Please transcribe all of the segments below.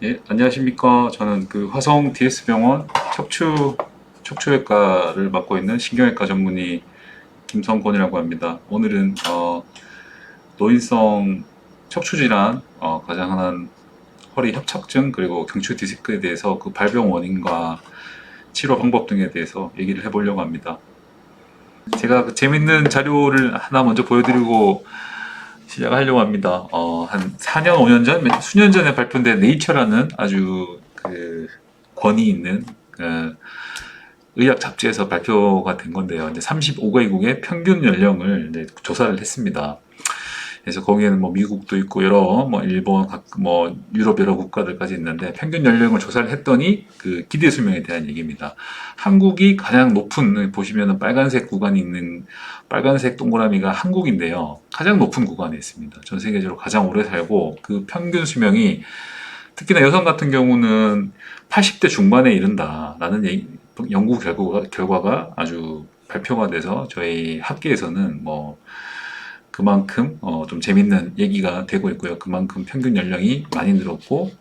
예, 안녕하십니까. 저는 그 화성 DS병원 척추외과를 맡고 있는 신경외과 전문의 김성곤이라고 합니다. 오늘은 노인성 척추질환, 가장 흔한 허리 협착증 그리고 경추 디스크에 대해서 그 발병 원인과 치료 방법 등에 대해서 얘기를 해보려고 합니다. 제가 그 재밌는 자료를 하나 먼저 보여드리고 시작하려고 합니다. 한 4년, 5년 전, 수년 전에 발표된 네이처라는 아주 그 권위 있는 의학 잡지에서 발표가 된 건데요. 이제 35개국의 평균 연령을 이제 조사를 했습니다. 그래서 거기에는 뭐 미국도 있고 여러 뭐 일본, 뭐 유럽 여러 국가들까지 있는데 평균 연령을 조사를 했더니 그 기대 수명에 대한 얘기입니다. 한국이 가장 높은 보시면은 빨간색 구간이 있는 빨간색 동그라미가 한국인데요. 가장 높은 구간에 있습니다. 전 세계적으로 가장 오래 살고 그 평균 수명이 특히나 여성 같은 경우는 80대 중반에 이른다라는 연구 결과가 아주 발표가 돼서 저희 학계에서는 뭐 그만큼 좀 재밌는 얘기가 되고 있고요. 그만큼 평균 연령이 많이 늘었고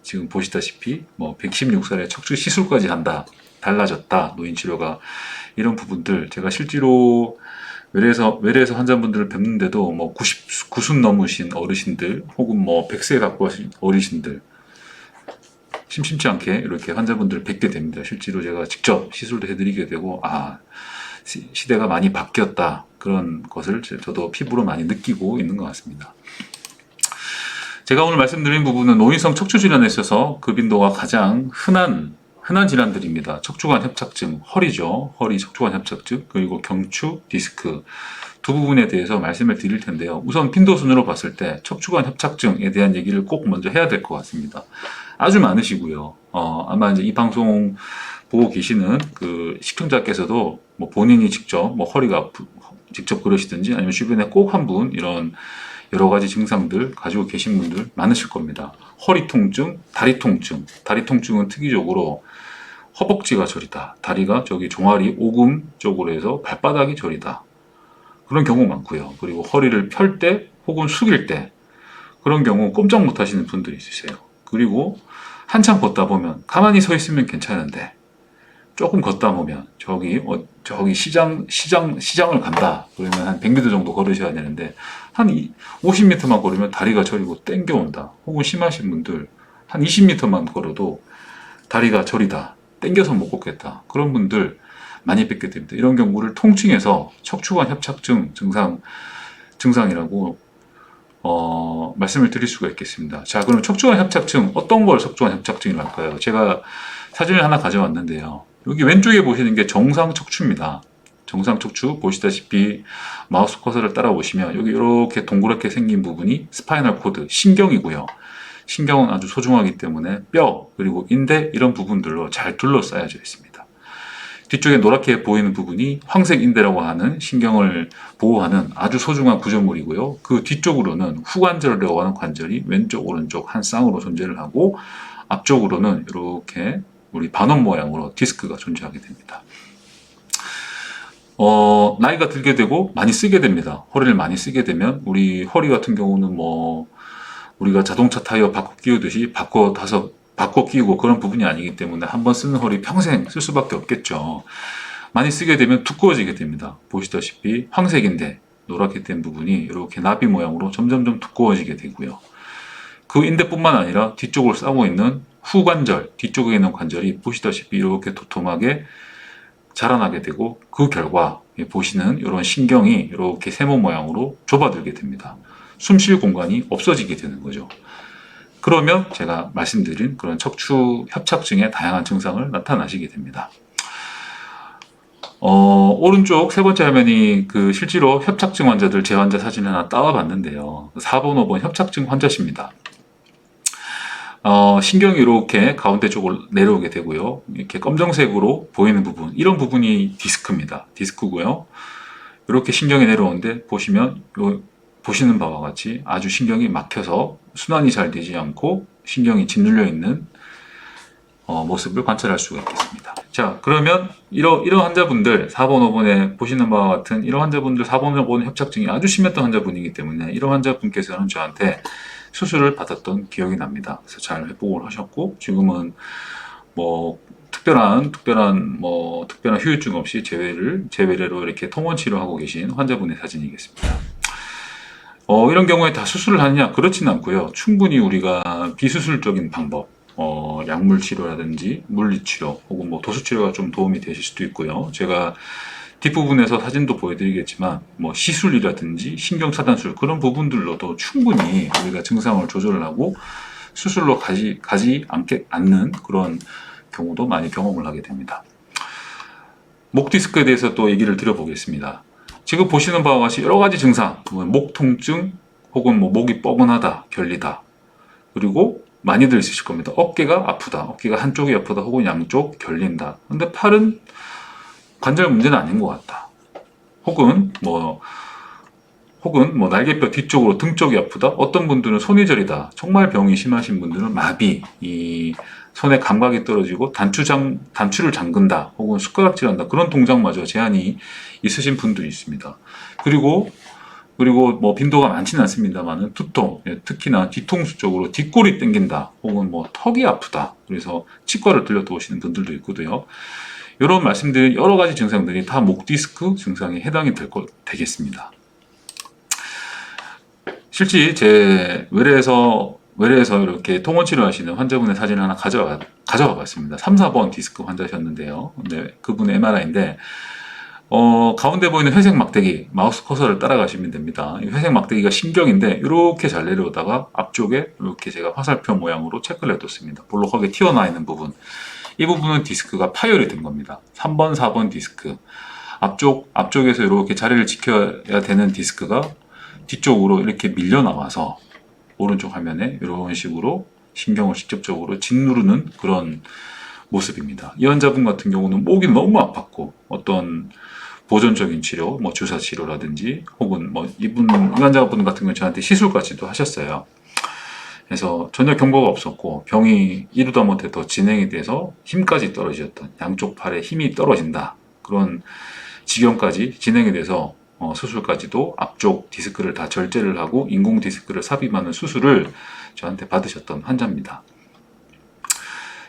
지금 보시다시피 뭐 116살에 척추 시술까지 한다. 달라졌다. 노인 치료가 이런 부분들 제가 실제로 외래에서 환자분들을 뵙는데도 뭐 90 넘으신 어르신들 혹은 뭐 100세 가까우신 어르신들 심심치 않게 이렇게 환자분들을 뵙게 됩니다. 실제로 제가 직접 시술도 해드리게 되고 시대가 많이 바뀌었다. 그런 것을 저도 피부로 많이 느끼고 있는 것 같습니다. 제가 오늘 말씀드린 부분은 노인성 척추 질환에 있어서 그 빈도가 가장 흔한 질환들입니다. 척추관 협착증, 허리죠. 허리 척추관 협착증, 그리고 경추, 디스크 두 부분에 대해서 말씀을 드릴 텐데요. 우선 빈도 순으로 봤을 때 척추관 협착증에 대한 얘기를 꼭 먼저 해야 될 것 같습니다. 아주 많으시고요. 아마 이제 이 방송 보고 계시는 그 시청자께서도 뭐 본인이 직접 뭐 직접 그러시든지 아니면 주변에 꼭 한 분 이런 여러 가지 증상들 가지고 계신 분들 많으실 겁니다. 허리 통증, 다리 통증. 다리 통증은 특이적으로 허벅지가 저리다. 다리가 저기 종아리 오금 쪽으로 해서 발바닥이 저리다. 그런 경우 많고요. 그리고 허리를 펼 때 혹은 숙일 때 그런 경우 꼼짝 못 하시는 분들이 있으세요. 그리고 한참 걷다 보면 가만히 서 있으면 괜찮은데 조금 걷다 보면 저기 시장을 간다. 그러면 한 100m 정도 걸으셔야 되는데 한 50m만 걸으면 다리가 저리고 땡겨온다. 혹은 심하신 분들 한 20m만 걸어도 다리가 저리다. 땡겨서 못 걷겠다. 그런 분들 많이 뵙게 됩니다. 이런 경우를 통칭해서 척추관 협착증 증상이라고 말씀을 드릴 수가 있겠습니다. 자, 그럼 척추관 협착증 어떤 걸 척추관 협착증이라고 할까요? 제가 사진을 하나 가져왔는데요. 여기 왼쪽에 보시는 게 정상 척추입니다. 정상 척추 보시다시피 마우스 커서를 따라 오시면 여기 이렇게 동그랗게 생긴 부분이 스파이널 코드, 신경이고요. 신경은 아주 소중하기 때문에 뼈 그리고 인대 이런 부분들로 잘 둘러싸여져 있습니다. 뒤쪽에 노랗게 보이는 부분이 황색 인대라고 하는 신경을 보호하는 아주 소중한 구조물이고요. 그 뒤쪽으로는 후관절이라고 하는 관절이 왼쪽 오른쪽 한 쌍으로 존재를 하고 앞쪽으로는 이렇게 우리 반원 모양으로 디스크가 존재하게 됩니다. 나이가 들게 되고 많이 쓰게 됩니다. 허리를 많이 쓰게 되면 우리 허리 같은 경우는 뭐 우리가 자동차 타이어 바꿔 끼우듯이 바꿔 끼우고 그런 부분이 아니기 때문에 한번 쓰는 허리 평생 쓸 수밖에 없겠죠. 많이 쓰게 되면 두꺼워지게 됩니다. 보시다시피 황색인데 노랗게 된 부분이 이렇게 나비 모양으로 점점점 두꺼워지게 되고요. 그 인대뿐만 아니라 뒤쪽을 싸고 있는 후관절, 뒤쪽에 있는 관절이 보시다시피 이렇게 도톰하게 자라나게 되고 그 결과 보시는 이런 신경이 이렇게 세모 모양으로 좁아들게 됩니다. 숨 쉴 공간이 없어지게 되는 거죠. 그러면 제가 말씀드린 그런 척추 협착증의 다양한 증상을 나타나시게 됩니다. 오른쪽 세 번째 화면이 그 실제로 협착증 환자들 제 환자 사진을 하나 따와봤는데요. 4번, 5번 협착증 환자십니다. 신경이 이렇게 가운데 쪽으로 내려오게 되고요. 이렇게 검정색으로 보이는 부분, 이런 부분이 디스크입니다. 디스크고요. 이렇게 신경이 내려오는데 보시는 바와 같이 아주 신경이 막혀서 순환이 잘 되지 않고 신경이 짓눌려 있는 모습을 관찰할 수가 있겠습니다. 자, 그러면 이런 환자분들 4번, 5번에 보시는 바와 같은 이런 환자분들 4번, 5번 협착증이 아주 심했던 환자분이기 때문에 이런 환자분께서는 저한테 수술을 받았던 기억이 납니다. 그래서 잘 회복을 하셨고 지금은 뭐 특별한 후유증 없이 재외래로 이렇게 통원 치료하고 계신 환자분의 사진이겠습니다. 이런 경우에 다 수술을 하느냐? 그렇지는 않고요. 충분히 우리가 비수술적인 방법, 약물 치료라든지 물리 치료 혹은 뭐 도수 치료가 좀 도움이 되실 수도 있고요. 제가 뒷부분에서 사진도 보여드리겠지만 뭐 시술이라든지 신경차단술 그런 부분들로도 충분히 우리가 증상을 조절을 하고 수술로 가지 않는 그런 경우도 많이 경험을 하게 됩니다. 목 디스크에 대해서 또 얘기를 드려보겠습니다. 지금 보시는 바와 같이 여러 가지 증상, 목 통증 혹은 뭐 목이 뻐근하다, 결리다, 그리고 많이들 있으실 겁니다. 어깨가 아프다, 어깨가 한쪽이 아프다 혹은 양쪽 결린다. 근데 팔은 관절 문제는 아닌 것 같다. 혹은 뭐 날개뼈 뒤쪽으로 등 쪽이 아프다. 어떤 분들은 손이 저리다. 정말 병이 심하신 분들은 마비, 이 손의 감각이 떨어지고 단추를 잠근다. 혹은 숟가락질한다. 그런 동작마저 제한이 있으신 분들이 있습니다. 그리고 뭐 빈도가 많지는 않습니다만은 두통, 특히나 뒤통수 쪽으로 뒷골이 땡긴다. 혹은 뭐 턱이 아프다. 그래서 치과를 들렸다 오시는 분들도 있거든요. 이런 말씀드린 여러 가지 증상들이 다 목 디스크 증상에 해당이 되겠습니다. 실제 제 외래에서 이렇게 통원 치료하시는 환자분의 사진을 하나 가져와 봤습니다. 3, 4번 디스크 환자셨는데요. 근데 그분 MRI인데 가운데 보이는 회색 막대기, 마우스 커서를 따라가시면 됩니다. 이 회색 막대기가 신경인데 이렇게 잘 내려오다가 앞쪽에 이렇게 제가 화살표 모양으로 체크를 해뒀습니다. 볼록하게 튀어나와 있는 부분. 이 부분은 디스크가 파열이 된 겁니다. 3번, 4번 디스크. 앞쪽에서 이렇게 자리를 지켜야 되는 디스크가 뒤쪽으로 이렇게 밀려 나와서 오른쪽 화면에 이런 식으로 신경을 직접적으로 짓누르는 그런 모습입니다. 이 환자분 같은 경우는 목이 너무 아팠고 어떤 보존적인 치료, 뭐 주사 치료라든지 혹은 뭐 이 환자분 같은 경우는 저한테 시술까지도 하셨어요. 그래서 전혀 경고가 없었고 병이 이루다 못해 더 진행이 돼서 힘까지 떨어졌던, 양쪽 팔에 힘이 떨어진다, 그런 지경까지 진행이 돼서 수술까지도 앞쪽 디스크를 다 절제를 하고 인공 디스크를 삽입하는 수술을 저한테 받으셨던 환자입니다.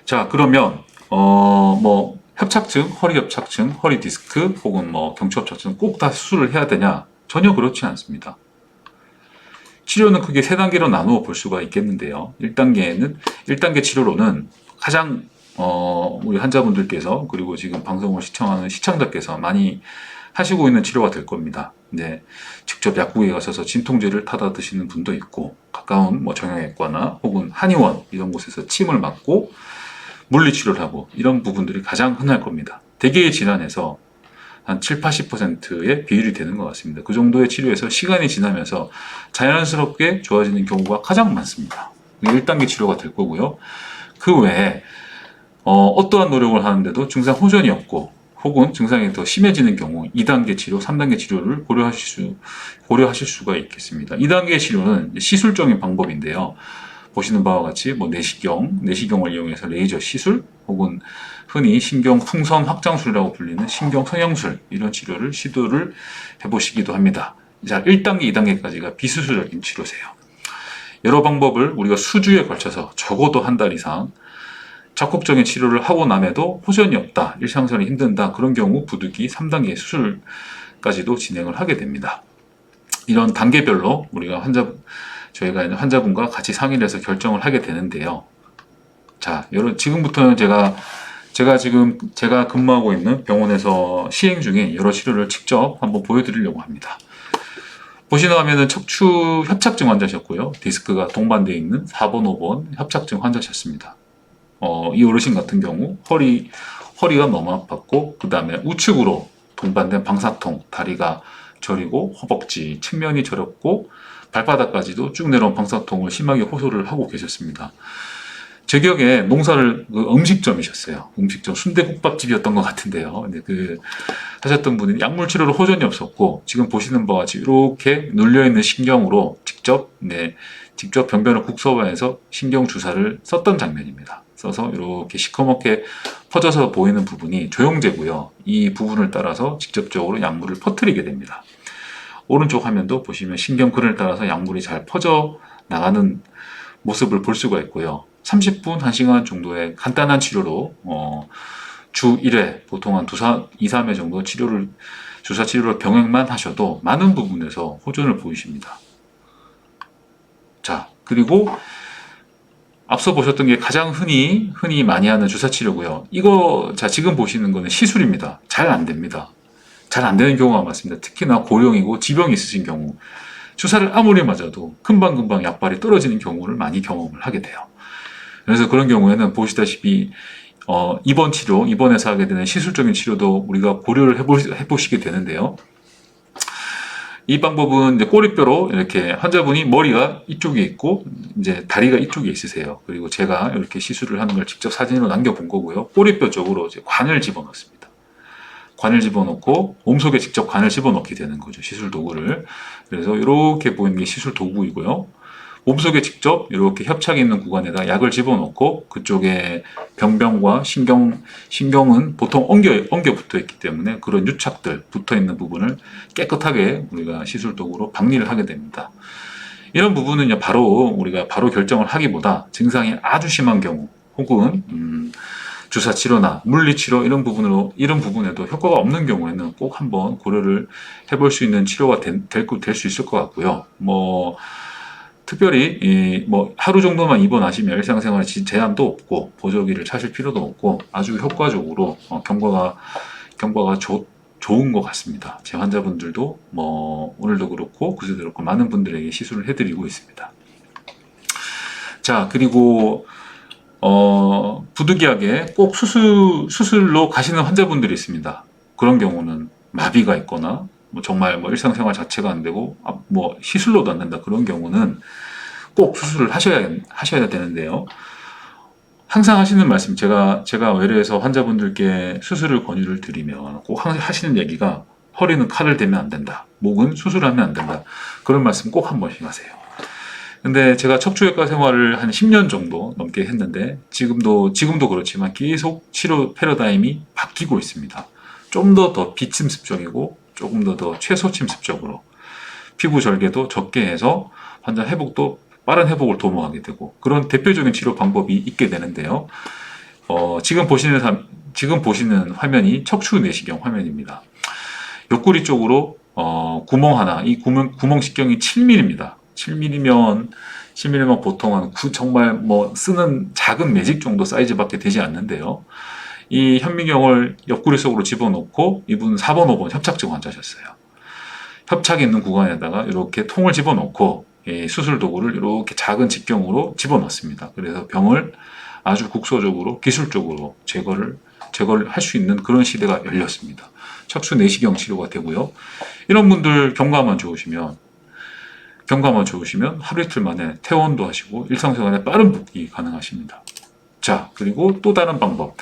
자, 그러면 뭐 협착증, 허리 협착증, 허리 디스크 혹은 뭐 경추 협착증 꼭 다 수술을 해야 되냐? 전혀 그렇지 않습니다. 치료는 크게 3단계로 나누어 볼 수가 있겠는데요. 1단계 치료로는 가장 우리 환자분들께서 그리고 지금 방송을 시청하는 시청자께서 많이 하시고 있는 치료가 될 겁니다. 네, 직접 약국에 가셔서 진통제를 타다 드시는 분도 있고 가까운 뭐 정형외과나 혹은 한의원 이런 곳에서 침을 맞고 물리치료를 하고 이런 부분들이 가장 흔할 겁니다. 대개의 질환에서 한 7, 80%의 비율이 되는 것 같습니다. 그 정도의 치료에서 시간이 지나면서 자연스럽게 좋아지는 경우가 가장 많습니다. 1단계 치료가 될 거고요. 그 외에 어떠한 노력을 하는데도 증상 호전이 없고 혹은 증상이 더 심해지는 경우 2단계 치료, 3단계 치료를 고려하실 수가 있겠습니다. 2단계 치료는 시술적인 방법인데요. 보시는 바와 같이 뭐 내시경을 이용해서 레이저 시술 혹은 흔히 신경 풍선 확장술이라고 불리는 신경 성형술 이런 치료를 시도를 해보시기도 합니다. 자, 1단계, 2단계까지가 비수술적인 치료세요. 여러 방법을 우리가 수주에 걸쳐서 적어도 한 달 이상 적극적인 치료를 하고 남에도 호전이 없다, 일상생활이 힘든다, 그런 경우 부득이 3단계 수술까지도 진행을 하게 됩니다. 이런 단계별로 우리가 저희가 환자분과 같이 상의를 해서 결정을 하게 되는데요. 자, 지금부터는 제가 근무하고 있는 병원에서 시행 중인 여러 치료를 직접 한번 보여드리려고 합니다. 보시는 화면은 척추 협착증 환자셨고요. 디스크가 동반되어 있는 4번, 5번 협착증 환자셨습니다. 이 어르신 같은 경우 허리가 너무 아팠고 그 다음에 우측으로 동반된 방사통, 다리가 저리고 허벅지, 측면이 저렸고 발바닥까지도 쭉 내려온 방사통을 심하게 호소를 하고 계셨습니다. 제 기억에 음식점이셨어요. 음식점, 순대국밥집이었던 것 같은데요. 근데 하셨던 분이 약물 치료로 호전이 없었고 지금 보시는 바와 같이 이렇게 눌려있는 신경으로 직접 병변을 국소반해서 신경 주사를 썼던 장면입니다. 써서 이렇게 시커멓게 퍼져서 보이는 부분이 조영제고요. 이 부분을 따라서 직접적으로 약물을 퍼뜨리게 됩니다. 오른쪽 화면도 보시면 신경근을 따라서 약물이 잘 퍼져 나가는 모습을 볼 수가 있고요. 30분, 1시간 정도의 간단한 치료로 주 1회 보통 한 2, 3회 정도 주사 치료를 병행만 하셔도 많은 부분에서 호전을 보이십니다. 자, 그리고 앞서 보셨던 게 가장 흔히 많이 하는 주사 치료고요. 이거 지금 보시는 거는 시술입니다. 잘 안 됩니다. 잘 안 되는 경우가 많습니다. 특히나 고령이고 지병이 있으신 경우 주사를 아무리 맞아도 금방금방 약발이 떨어지는 경우를 많이 경험을 하게 돼요. 그래서 그런 경우에는 보시다시피 입원에서 하게 되는 시술적인 치료도 우리가 고려를 해보시게 되는데요. 이 방법은 이제 꼬리뼈로 이렇게 환자분이 머리가 이쪽에 있고 이제 다리가 이쪽에 있으세요. 그리고 제가 이렇게 시술을 하는 걸 직접 사진으로 남겨본 거고요. 꼬리뼈 쪽으로 이제 관을 집어넣습니다. 관을 집어넣고 몸속에 직접 관을 집어넣게 되는 거죠. 시술 도구를. 그래서 이렇게 보이는 게 시술 도구이고요. 몸속에 직접 이렇게 협착이 있는 구간에다 약을 집어넣고 그쪽에 병변과 신경은 보통 엉겨 붙어 있기 때문에 그런 유착들 붙어 있는 부분을 깨끗하게 우리가 시술 도구로 박리를 하게 됩니다. 이런 부분은 바로 우리가 바로 결정을 하기보다 증상이 아주 심한 경우 혹은 주사 치료나 물리 치료 이런 부분에도 효과가 없는 경우에는 꼭 한번 고려를 해볼 수 있는 치료가 될 수 있을 것 같고요. 특별히 하루 정도만 입원하시면 일상생활에 제한도 없고 보조기를 차실 필요도 없고 아주 효과적으로 경과가 좋은 것 같습니다. 제 환자분들도 오늘도 그렇고 그제도 그렇고 많은 분들에게 시술을 해드리고 있습니다. 자, 그리고 부득이하게 꼭 수술로 가시는 환자분들이 있습니다. 그런 경우는 마비가 있거나 정말 일상생활 자체가 안 되고 시술로도 안 된다 그런 경우는 꼭 수술을 하셔야 되는데요. 항상 하시는 말씀 제가 외래에서 환자분들께 수술을 권유를 드리면 꼭 항상 하시는 얘기가 허리는 칼을 대면 안 된다. 목은 수술하면 안 된다. 그런 말씀 꼭 한 번씩 하세요. 근데 제가 척추외과 생활을 한 10년 정도 넘게 했는데 지금도 그렇지만 계속 치료 패러다임이 바뀌고 있습니다. 좀 더 비침습적이고 조금 더 최소침습적으로 피부 절개도 적게 해서 환자 회복도 빠른 회복을 도모하게 되고 그런 대표적인 치료 방법이 있게 되는데요. 지금 보시는 화면이 척추 내시경 화면입니다. 옆구리 쪽으로 구멍 하나, 이 구멍식경이 7mm입니다. 7mm면 보통 정말 쓰는 작은 매직 정도 사이즈밖에 되지 않는데요. 이 현미경을 옆구리 속으로 집어넣고 이분 4번, 5번 협착증 환자셨어요. 협착이 있는 구간에다가 이렇게 통을 집어넣고 수술 도구를 이렇게 작은 직경으로 집어넣습니다. 그래서 병을 아주 국소적으로 기술적으로 제거를 할 수 있는 그런 시대가 열렸습니다. 척추 내시경 치료가 되고요. 이런 분들 경과만 좋으시면 하루 이틀 만에 퇴원도 하시고 일상생활에 빠른 복귀 가능하십니다. 자, 그리고 또 다른 방법.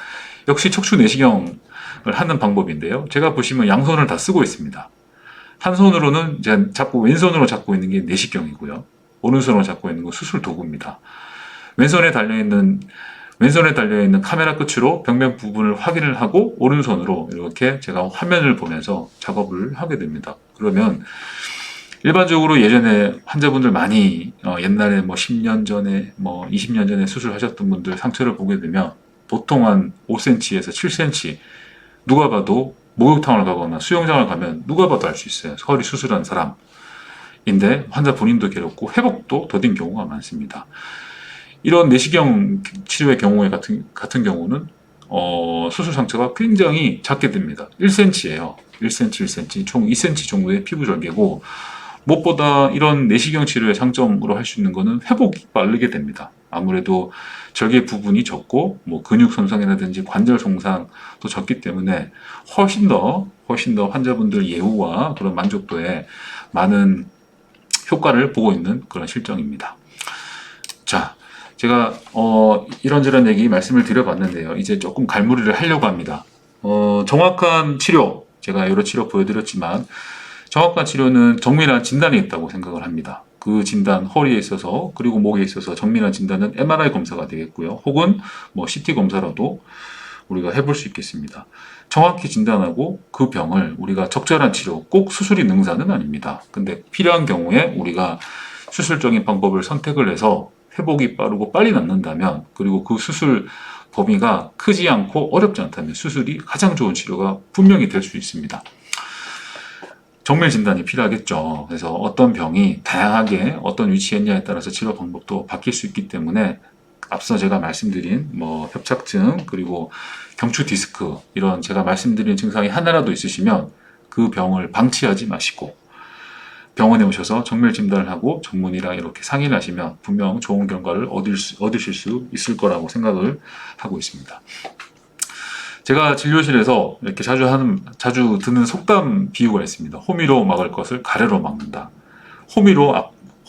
역시 척추 내시경을 하는 방법인데요. 제가 보시면 양손을 다 쓰고 있습니다. 한 손으로는 제가 왼손으로 잡고 있는 게 내시경이고요. 오른손으로 잡고 있는 건 수술 도구입니다. 왼손에 달려있는 카메라 끝으로 벽면 부분을 확인을 하고 오른손으로 이렇게 제가 화면을 보면서 작업을 하게 됩니다. 그러면 일반적으로 예전에 환자분들 많이 옛날에 10년 전에 20년 전에 수술하셨던 분들 상처를 보게 되면 보통 한 5cm에서 7cm 누가 봐도 목욕탕을 가거나 수영장을 가면 누가 봐도 알 수 있어요. 허리 수술한 사람인데 환자 본인도 괴롭고 회복도 더딘 경우가 많습니다. 이런 내시경 치료의 경우에 같은 경우는 수술 상처가 굉장히 작게 됩니다. 1cm예요. 1cm, 총 2cm 정도의 피부 절개고 무엇보다 이런 내시경 치료의 장점으로 할 수 있는 것은 회복이 빠르게 됩니다. 아무래도 절개 부분이 적고 근육 손상이라든지 관절 손상도 적기 때문에 훨씬 더 환자분들 예후와 그런 만족도에 많은 효과를 보고 있는 그런 실정입니다. 자, 제가 이런저런 얘기 말씀을 드려봤는데요. 이제 조금 갈무리를 하려고 합니다. 정확한 치료, 제가 여러 치료 보여드렸지만 정확한 치료는 정밀한 진단이 있다고 생각을 합니다. 그 진단, 허리에 있어서 그리고 목에 있어서 정밀한 진단은 MRI 검사가 되겠고요. 혹은 CT 검사라도 우리가 해볼 수 있겠습니다. 정확히 진단하고 그 병을 우리가 적절한 치료, 꼭 수술이 능사는 아닙니다. 근데 필요한 경우에 우리가 수술적인 방법을 선택을 해서 회복이 빠르고 빨리 낫는다면, 그리고 그 수술 범위가 크지 않고 어렵지 않다면 수술이 가장 좋은 치료가 분명히 될 수 있습니다. 정밀 진단이 필요하겠죠. 그래서 어떤 병이 다양하게 어떤 위치에 있냐에 따라서 치료 방법도 바뀔 수 있기 때문에 앞서 제가 말씀드린 뭐 협착증 그리고 경추 디스크 이런 제가 말씀드린 증상이 하나라도 있으시면 그 병을 방치하지 마시고 병원에 오셔서 정밀 진단을 하고 전문의랑 이렇게 상의를 하시면 분명 좋은 결과를 얻으실 수 있을 거라고 생각을 하고 있습니다. 제가 진료실에서 이렇게 자주 듣는 속담 비유가 있습니다. 호미로 막을 것을 가래로 막는다. 호미로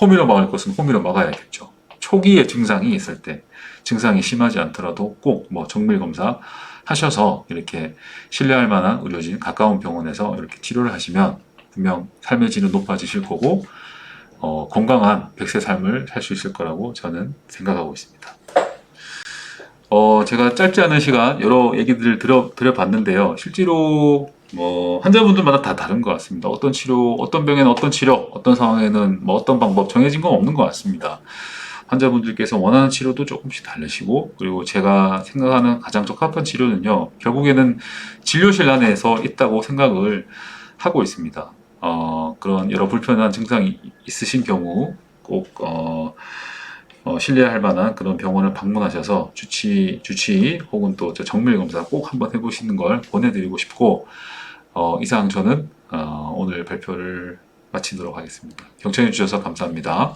막을 것은 호미로 막아야겠죠. 초기에 증상이 있을 때, 증상이 심하지 않더라도 꼭 뭐 정밀 검사 하셔서 이렇게 신뢰할 만한 의료진, 가까운 병원에서 이렇게 치료를 하시면 분명 삶의 질은 높아지실 거고, 건강한 100세 삶을 살 수 있을 거라고 저는 생각하고 있습니다. 제가 짧지 않은 시간 여러 얘기들을 드려봤는데요. 실제로 환자분들마다 다 다른 것 같습니다. 어떤 치료, 어떤 병에는 어떤 치료, 어떤 상황에는 뭐 어떤 방법 정해진 건 없는 것 같습니다. 환자분들께서 원하는 치료도 조금씩 다르시고, 그리고 제가 생각하는 가장 적합한 치료는요, 결국에는 진료실 안에서 있다고 생각을 하고 있습니다. 그런 여러 불편한 증상이 있으신 경우 꼭 신뢰할 만한 그런 병원을 방문하셔서 주치 혹은 또 정밀 검사 꼭 한번 해보시는 걸 권해드리고 싶고, 이상 저는 오늘 발표를 마치도록 하겠습니다. 경청해 주셔서 감사합니다.